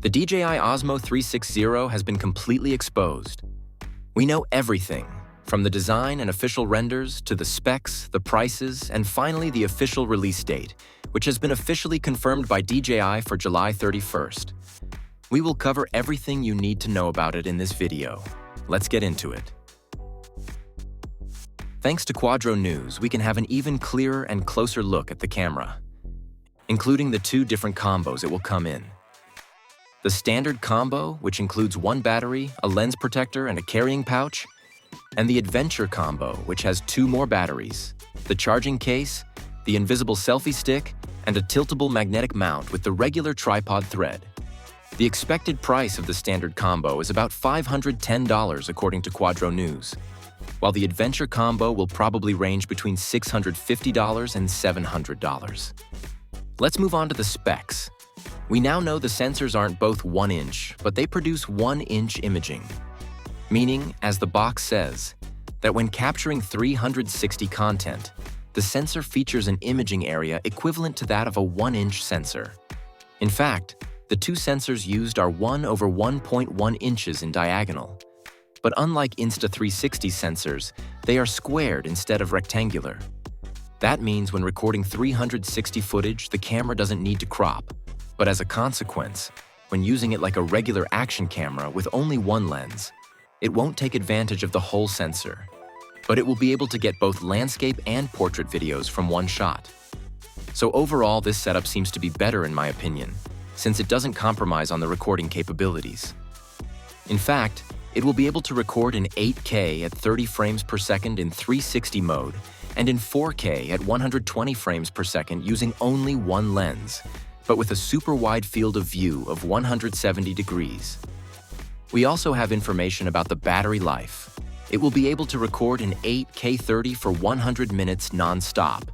The DJI Osmo 360 has been completely exposed. We know everything, from the design and official renders to the specs, the prices, and finally the official release date, which has been officially confirmed by DJI for July 31st. We will cover everything you need to know about it in this video. Let's get into it. Thanks to Quadro News, we can have an even clearer and closer look at the camera, including the two different combos it will come in. The standard combo, which includes one battery, a lens protector, and a carrying pouch, and the adventure combo, which has two more batteries, the charging case, the invisible selfie stick, and a tiltable magnetic mount with the regular tripod thread. The expected price of the standard combo is about $510 according to Quadro News, while the adventure combo will probably range between $650 and $700. Let's move on to the specs. We now know the sensors aren't both 1 inch, but they produce 1-inch imaging, meaning, as the box says, that when capturing 360 content, the sensor features an imaging area equivalent to that of a 1-inch sensor. In fact, the two sensors used are 1/1.1 inches in diagonal. But unlike Insta360 sensors, they are squared instead of rectangular. That means when recording 360 footage, the camera doesn't need to crop. But as a consequence, when using it like a regular action camera with only one lens, it won't take advantage of the whole sensor. But it will be able to get both landscape and portrait videos from one shot. So overall, this setup seems to be better in my opinion, since it doesn't compromise on the recording capabilities. In fact, it will be able to record in 8K at 30 frames per second in 360 mode and in 4K at 120 frames per second using only one lens, but with a super wide field of view of 170 degrees. We also have information about the battery life. It will be able to record in 8K 30 for 100 minutes non-stop.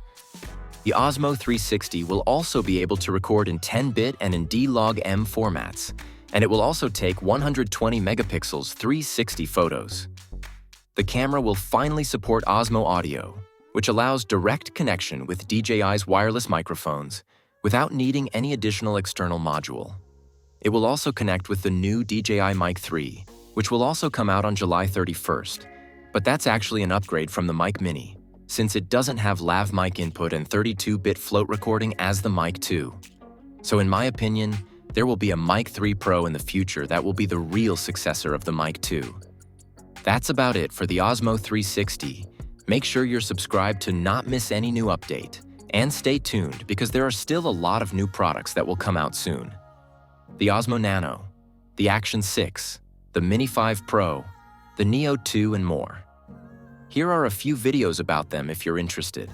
The Osmo 360 will also be able to record in 10-bit and in D-Log-M formats, and it will also take 120 megapixels 360 photos. The camera will finally support Osmo Audio, which allows direct connection with DJI's wireless microphones without needing any additional external module. It will also connect with the new DJI Mic 3, which will also come out on July 31st, but that's actually an upgrade from the Mic Mini, since it doesn't have lav mic input and 32-bit float recording as the Mic 2. So in my opinion, there will be a Mic 3 Pro in the future that will be the real successor of the Mic 2. That's about it for the Osmo 360. Make sure you're subscribed to not miss any new update. And stay tuned because there are still a lot of new products that will come out soon. The Osmo Nano, the Action 6, the Mini 5 Pro, the Neo 2 and more. Here are a few videos about them if you're interested.